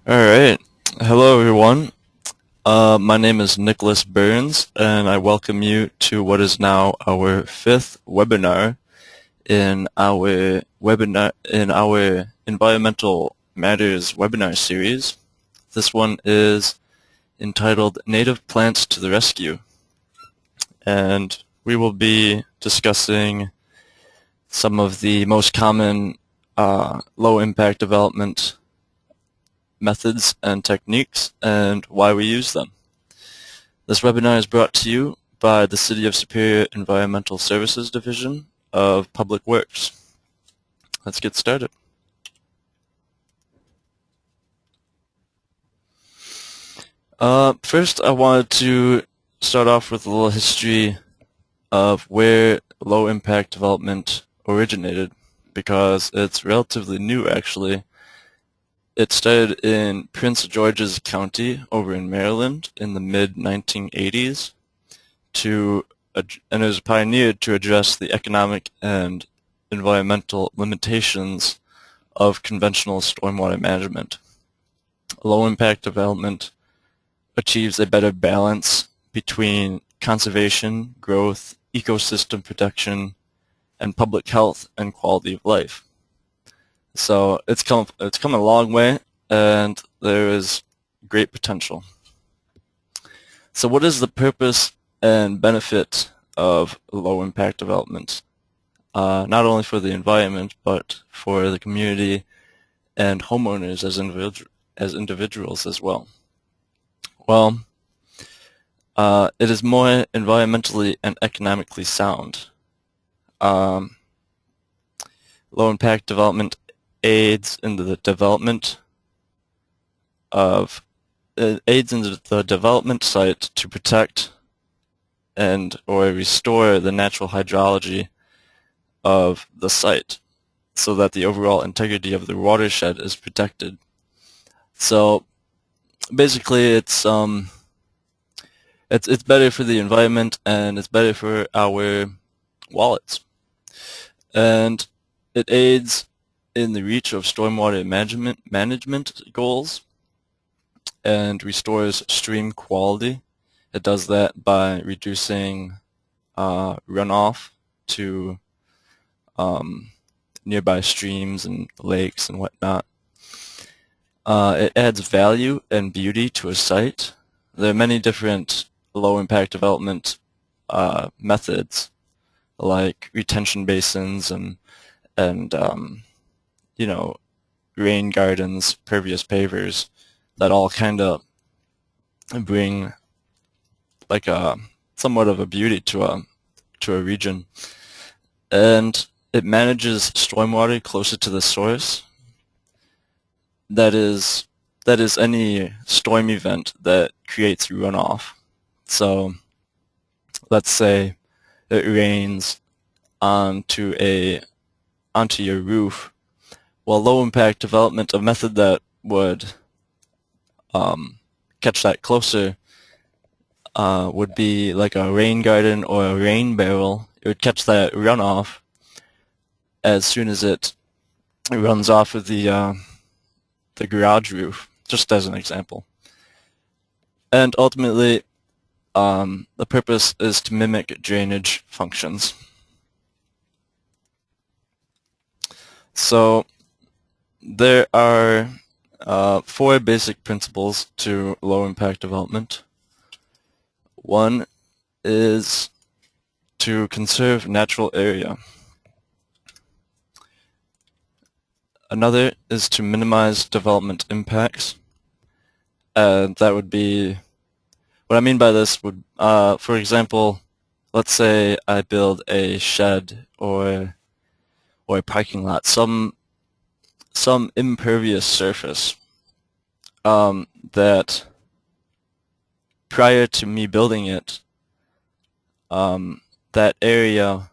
All right. Hello, everyone. My name is Nicholas Burns, and I welcome you to what is now our fifth webinar in our Environmental Matters webinar series. This one is entitled "Native Plants to the Rescue," and we will be discussing some of the most common low-impact development methods and techniques and why we use them. This webinar is brought to you by the City of Superior Environmental Services Division of Public Works. Let's get started. First, I wanted to start off with a little history of where low-impact development originated, because it's relatively new, actually. It started in Prince George's County over in Maryland in the mid-1980s, and it was pioneered to address the economic and environmental limitations of conventional stormwater management. Low-impact development achieves a better balance between conservation, growth, ecosystem protection, and public health and quality of life. So it's come a long way, and there is great potential. So what is the purpose and benefit of low-impact development? Not only for the environment, but for the community and homeowners as individuals as well. Well, it is more environmentally and economically sound. Low-impact development aids in the development site to protect or restore the natural hydrology of the site, so that the overall integrity of the watershed is protected. So basically, it's better for the environment, and it's better for our wallets, and it aids in the reach of stormwater management goals and restores stream quality. It does that by reducing runoff to nearby streams and lakes and whatnot. It adds value and beauty to a site. There are many different low-impact development methods, like retention basins and rain gardens, pervious pavers, that all kind of bring like somewhat of a beauty to a region. And it manages stormwater closer to the source. That is any storm event that creates runoff. So let's say it rains onto your roof. Well, low-impact development, a method that would catch that closer would be like a rain garden or a rain barrel. It would catch that runoff as soon as it runs off of the garage roof, just as an example. And ultimately, the purpose is to mimic drainage functions. So there are 4 basic principles to low-impact development. One is to conserve natural area. Another is to minimize development impacts. And that would be, what I mean by this would, for example, let's say I build a shed or a parking lot, some impervious surface that prior to me building it, that area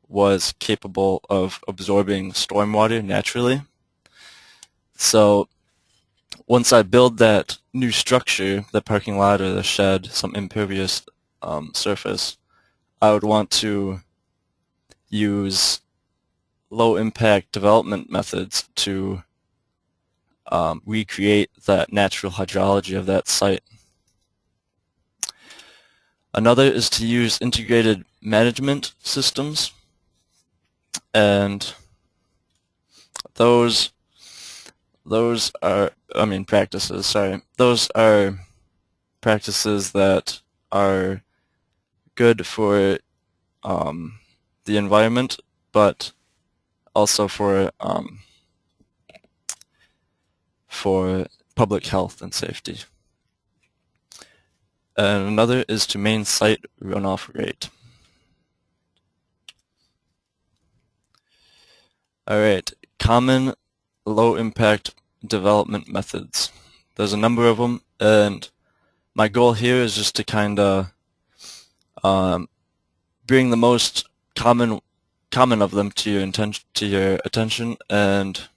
was capable of absorbing stormwater naturally. So once I build that new structure, the parking lot or the shed, some impervious surface, I would want to use low-impact development methods to recreate that natural hydrology of that site. Another is to use integrated management systems, and those are, practices, sorry. Those are practices that are good for the environment, but also for public health and safety. And another is to main site runoff rate. Alright, common low-impact development methods. There's a number of them, and my goal here is just to kind of bring the most common of them to your attention, and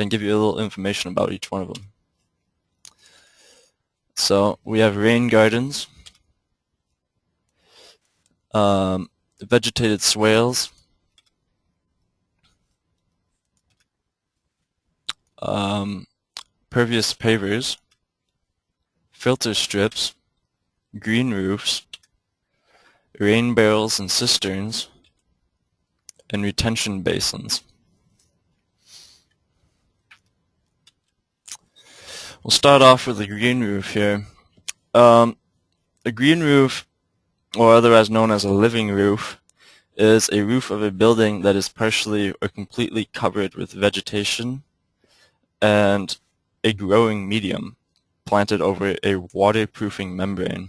give you a little information about each one of them. So we have rain gardens, vegetated swales, Pervious pavers, filter strips, green roofs, rain barrels and cisterns, and retention basins. We'll start off with a green roof here. A green roof, or otherwise known as a living roof, is a roof of a building that is partially or completely covered with vegetation and a growing medium planted over a waterproofing membrane.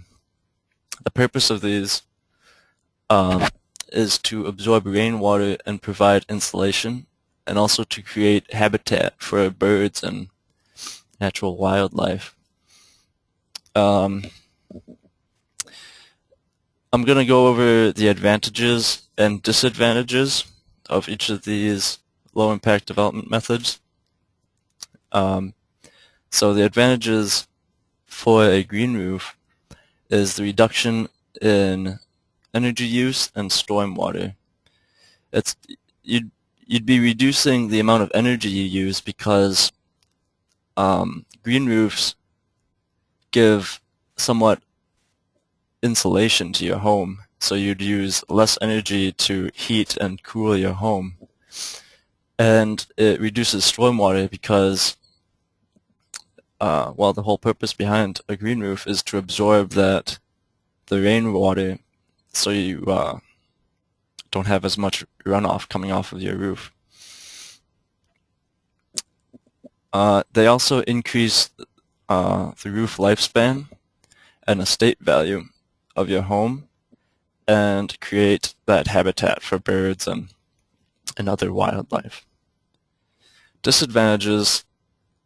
The purpose of these is to absorb rainwater and provide insulation, and also to create habitat for birds and natural wildlife. I'm going to go over the advantages and disadvantages of each of these low-impact development methods. So the advantages for a green roof is the reduction in energy use and stormwater. You'd be reducing the amount of energy you use because green roofs give somewhat insulation to your home, so you'd use less energy to heat and cool your home. And it reduces stormwater because the whole purpose behind a green roof is to absorb the rainwater, so you don't have as much runoff coming off of your roof. They also increase the roof lifespan and estate value of your home, and create that habitat for birds and other wildlife. Disadvantages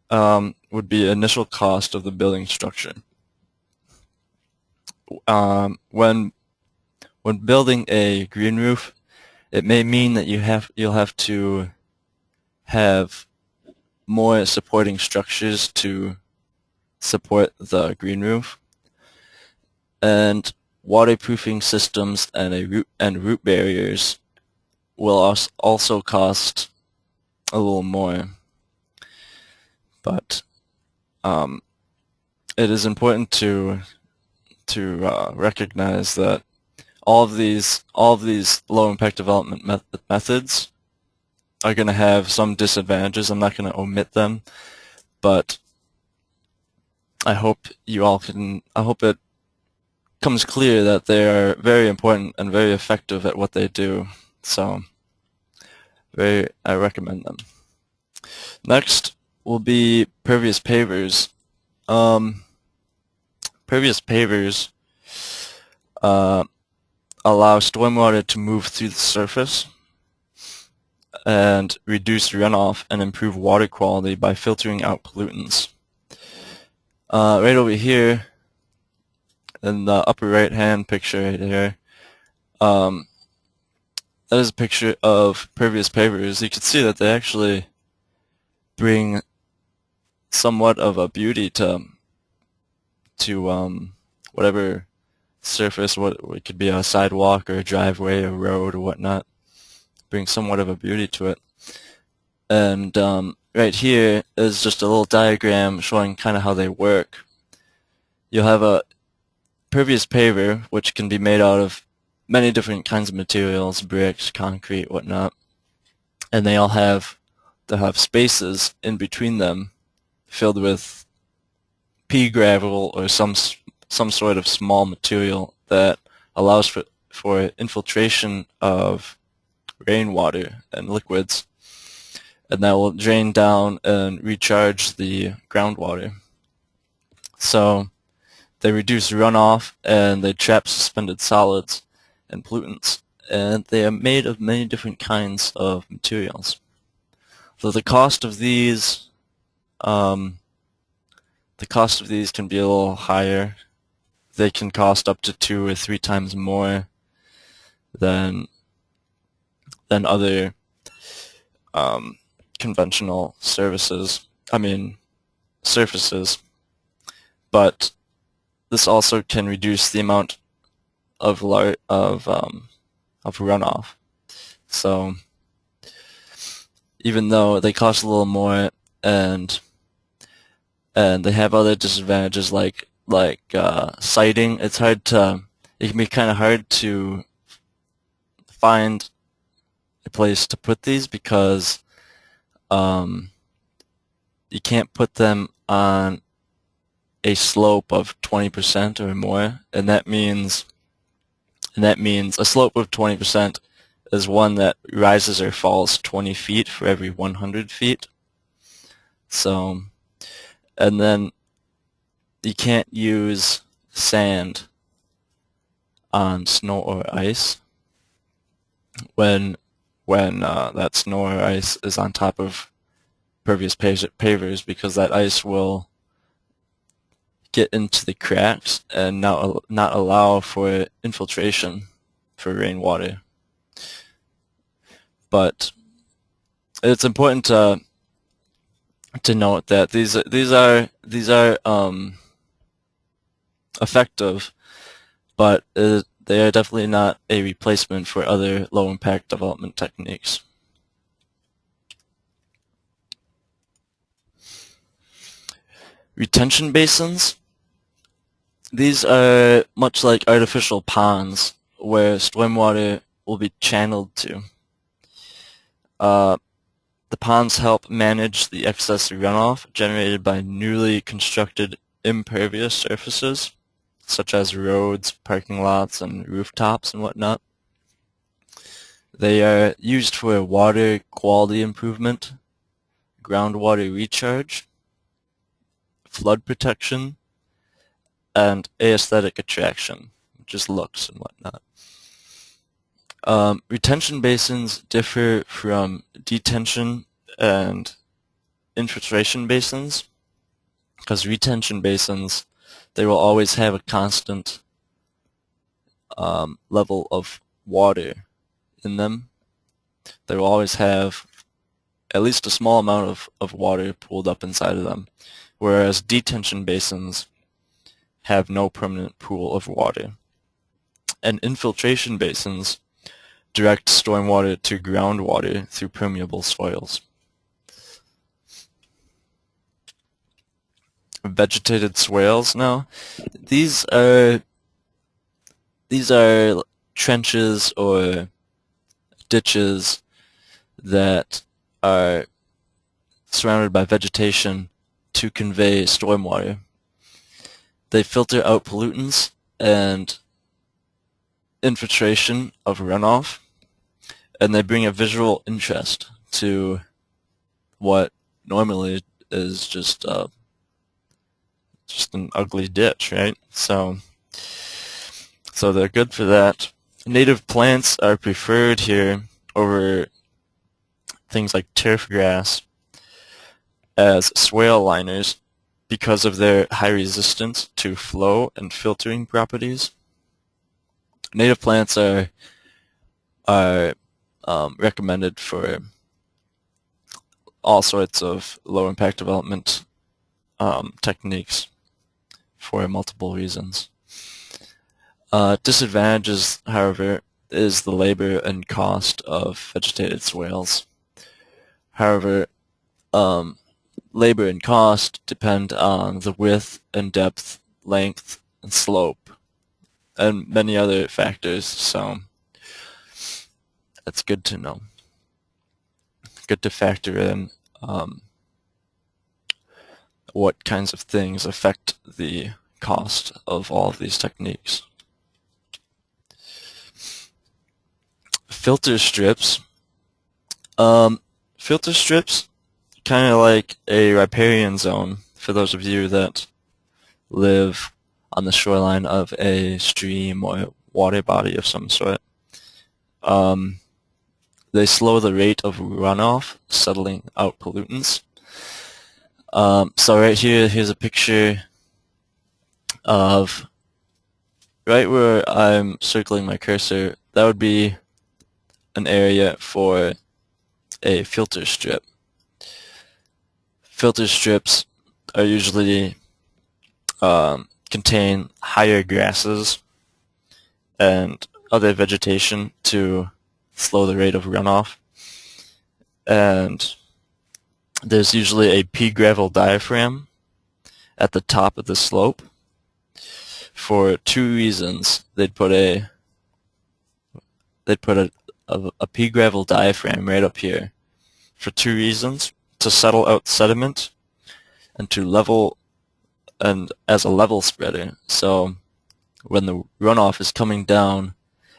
would be initial cost of the building structure. When building a green roof, it may mean that you'll have to have more supporting structures to support the green roof, and waterproofing systems and root barriers will also cost a little more. But it is important to recognize that all of these low-impact development methods are going to have some disadvantages. I'm not going to omit them, but I hope it comes clear that they are very important and very effective at what they do. So I recommend them. Next will be Pervious Pavers. Pervious Pavers allow stormwater to move through the surface and reduce runoff and improve water quality by filtering out pollutants. Right over here in the upper right hand picture right here, that is a picture of Pervious Pavers. You can see that they actually bring somewhat of a beauty to whatever surface, it could be a sidewalk or a driveway, a road or whatnot. Bring somewhat of a beauty to it. And right here is just a little diagram showing kind of how they work. You'll have a pervious paver, which can be made out of many different kinds of materials, bricks, concrete, whatnot, and they'll have spaces in between them filled with pea gravel or some sort of small material that allows for infiltration of rainwater and liquids, and that will drain down and recharge the groundwater. So they reduce runoff and they trap suspended solids and pollutants, and they are made of many different kinds of materials. So the cost of these can be a little higher. They can cost up to 2 or 3 times more than other conventional surfaces, but this also can reduce the amount of runoff. So even though they cost a little more and they have other disadvantages like siting, it can be kind of hard to find a place to put these because you can't put them on a slope of 20% or more, and that means a slope of 20% is one that rises or falls 20 feet for every 100 feet. So, and then you can't use sand on snow or ice when that snow or ice is on top of pervious pavers, because that ice will get into the cracks and not allow for infiltration for rainwater. But it's important to note that these are effective, but they are definitely not a replacement for other low impact development techniques. Retention basins. These are much like artificial ponds where stormwater will be channeled to. The ponds help manage the excess runoff generated by newly constructed impervious surfaces, such as roads, parking lots, and rooftops and whatnot. They are used for water quality improvement, groundwater recharge, flood protection, and aesthetic attraction, just looks and whatnot. Retention basins differ from detention and infiltration basins, because retention basins, they will always have a constant level of water in them. They will always have at least a small amount of water pooled up inside of them, whereas detention basins have no permanent pool of water. And infiltration basins direct stormwater to groundwater through permeable soils. Vegetated swales now. These are trenches or ditches that are surrounded by vegetation to convey stormwater. They filter out pollutants and infiltration of runoff, and they bring a visual interest to what normally is just an ugly ditch, right? So they're good for that. Native plants are preferred here over things like turf grass as swale liners because of their high resistance to flow and filtering properties. Native plants are recommended for all sorts of low impact development techniques for multiple reasons. Disadvantages, however, is the labor and cost of vegetated swales. However, labor and cost depend on the width and depth, length, and slope, and many other factors, so that's good to know. Good to factor in what kinds of things affect the cost of all of these techniques. Filter strips. Filter strips, kind of like a riparian zone for those of you that live on the shoreline of a stream or water body of some sort. They slow the rate of runoff, settling out pollutants. So right here, here's a picture of right where I'm circling my cursor. That would be an area for a filter strip. Filter strips are usually contain higher grasses and other vegetation to slow the rate of runoff. And there's usually a pea gravel diaphragm at the top of the slope. For two reasons, they'd put a pea gravel diaphragm right up here for two reasons: to settle out sediment and to level, and as a level spreader. So when the runoff is coming down,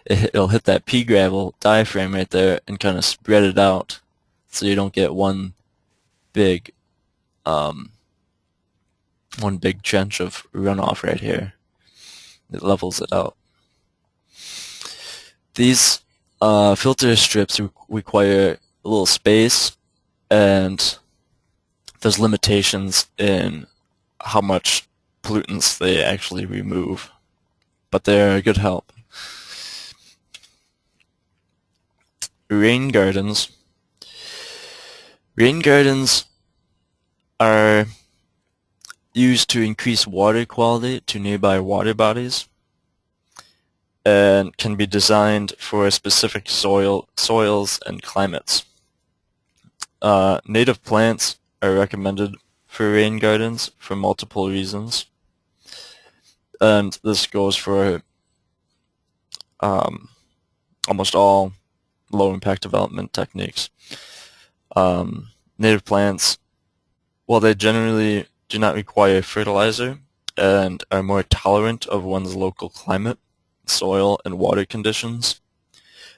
it'll hit that pea gravel diaphragm right there and kind of spread it out, so you don't get one big trench of runoff right here. It levels it out. These filter strips require a little space, and there's limitations in how much pollutants they actually remove, but they're a good help. Rain gardens. Rain gardens are used to increase water quality to nearby water bodies and can be designed for specific soils and climates. Native plants are recommended for rain gardens for multiple reasons, and this goes for almost all low-impact development techniques. Native plants, while they generally do not require fertilizer and are more tolerant of one's local climate, soil, and water conditions,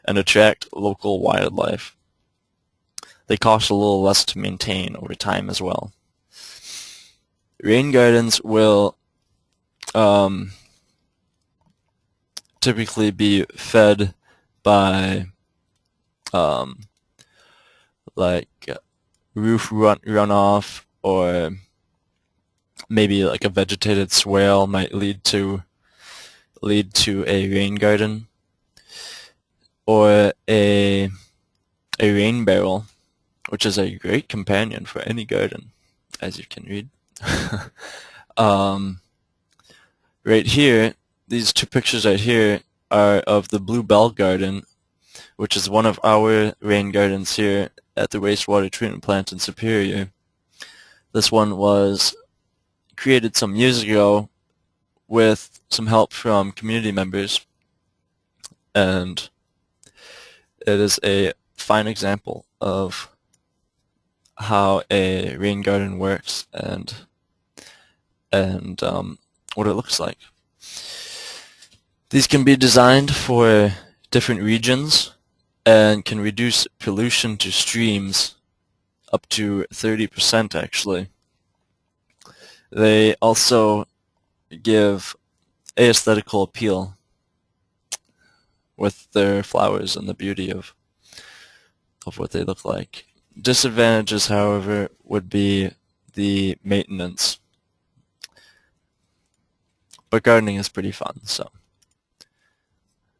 and attract local wildlife, they cost a little less to maintain over time as well. Rain gardens will typically be fed by like roof runoff, or maybe like a vegetated swale might lead to a rain garden, or a rain barrel, which is a great companion for any garden, as you can read. Right here, these two pictures right here are of the bluebell garden, which is one of our rain gardens here at the wastewater treatment plant in Superior. This one was created some years ago with some help from community members, and it is a fine example of how a rain garden works and what it looks like. These can be designed for different regions and can reduce pollution to streams up to 30% actually. They also give aesthetical appeal with their flowers and the beauty of what they look like. Disadvantages, however, would be the maintenance. But gardening is pretty fun, so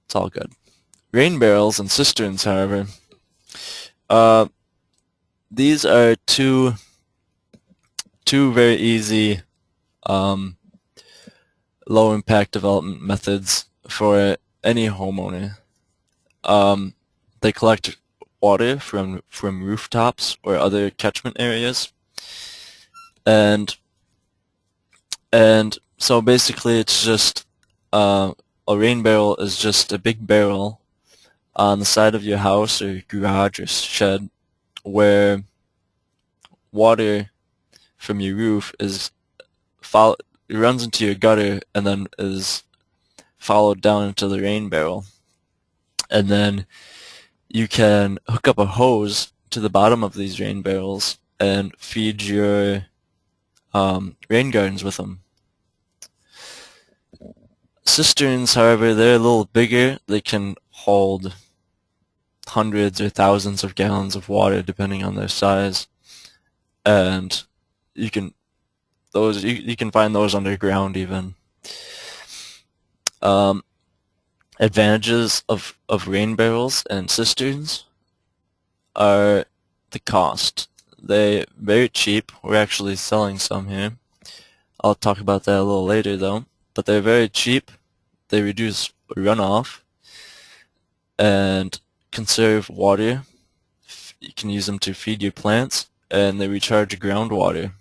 it's all good. Rain barrels and cisterns, however, these are two very easy low impact development methods for any homeowner. They collect water from rooftops or other catchment areas And and so basically it's just a rain barrel is just a big barrel on the side of your house or garage or shed where water from your roof it runs into your gutter and then is followed down into the rain barrel. And then you can hook up a hose to the bottom of these rain barrels and feed your rain gardens with them. Cisterns, however, they're a little bigger. They can hold hundreds or thousands of gallons of water depending on their size. And you can find those underground even. Advantages of rain barrels and cisterns are the cost. They're very cheap. We're actually selling some here. I'll talk about that a little later though. But they're very cheap. They reduce runoff and conserve water. You can use them to feed your plants, and they recharge groundwater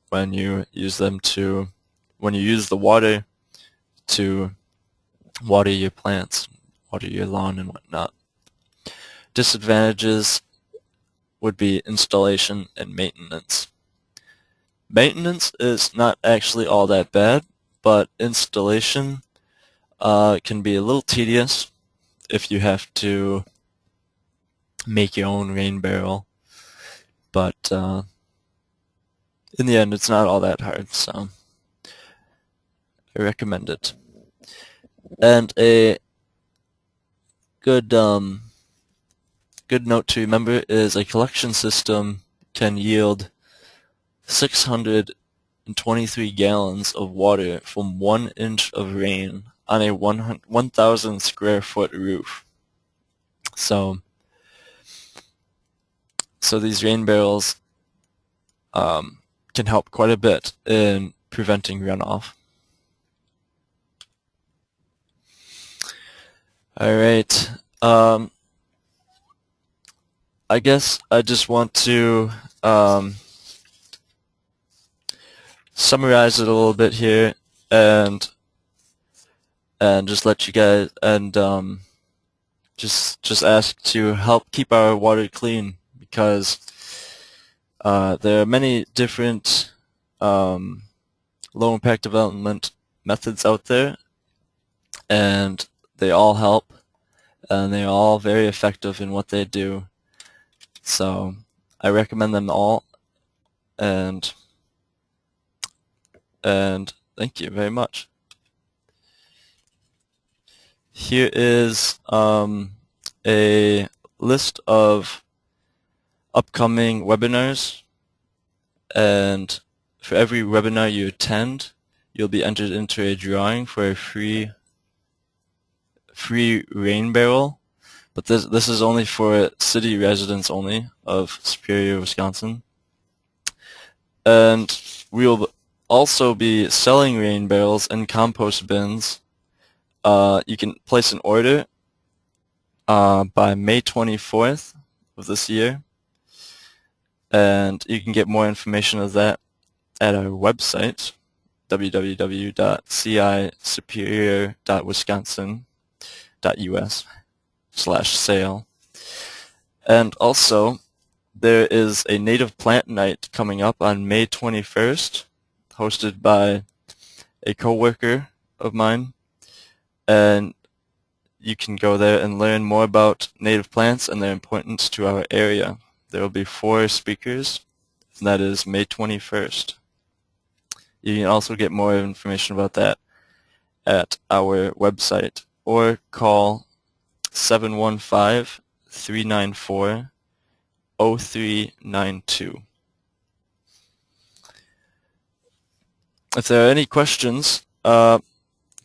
when you use the water to water your plants, water your lawn and whatnot. Disadvantages would be installation and maintenance. Maintenance is not actually all that bad, but installation can be a little tedious if you have to make your own rain barrel. But in the end, it's not all that hard, so I recommend it. And a good note to remember is a collection system can yield 623 gallons of water from 1 inch of rain on a 1,000 square foot roof. So these rain barrels can help quite a bit in preventing runoff. Alright, I guess I just want to summarize it a little bit here and just let you guys just ask to help keep our water clean, because there are many different low impact development methods out there, and they all help, and they're all very effective in what they do. So I recommend them all, and thank you very much. Here is a list of upcoming webinars, and for every webinar you attend, you'll be entered into a drawing for a free rain barrel. But this is only for city residents only of Superior, Wisconsin. And we'll also be selling rain barrels and compost bins. You can place an order by May 24th of this year, and you can get more information of that at our website, www.cisuperior.wisconsin.us/sale. And also, there is a native plant night coming up on May 21st, hosted by a coworker of mine, and you can go there and learn more about native plants and their importance to our area. There will be 4 speakers, and that is May 21st. You can also get more information about that at our website, or call 715-394-0392. If there are any questions, go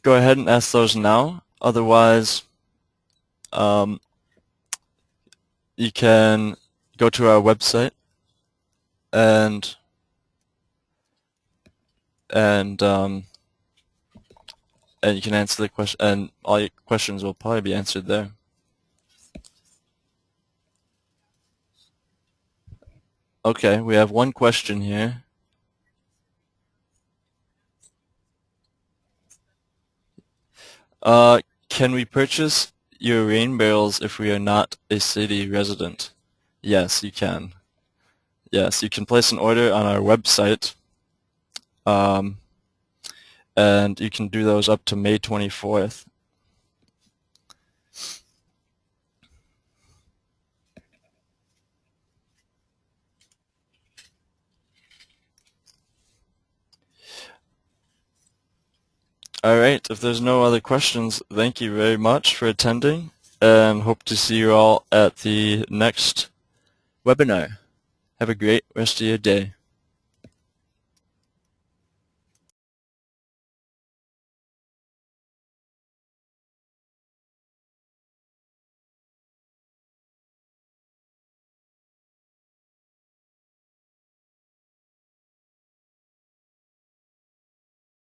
ahead and ask those now. Otherwise, you can go to our website and you can answer the question, and all your questions will probably be answered there. Okay, we have one question here. Uh, can we purchase your rain barrels if we are not a city resident? Yes, you can. Yes, you can place an order on our website, um, and you can do those up to May 24th. Alright, if there's no other questions, thank you very much for attending, and hope to see you all at the next webinar. Have a great rest of your day.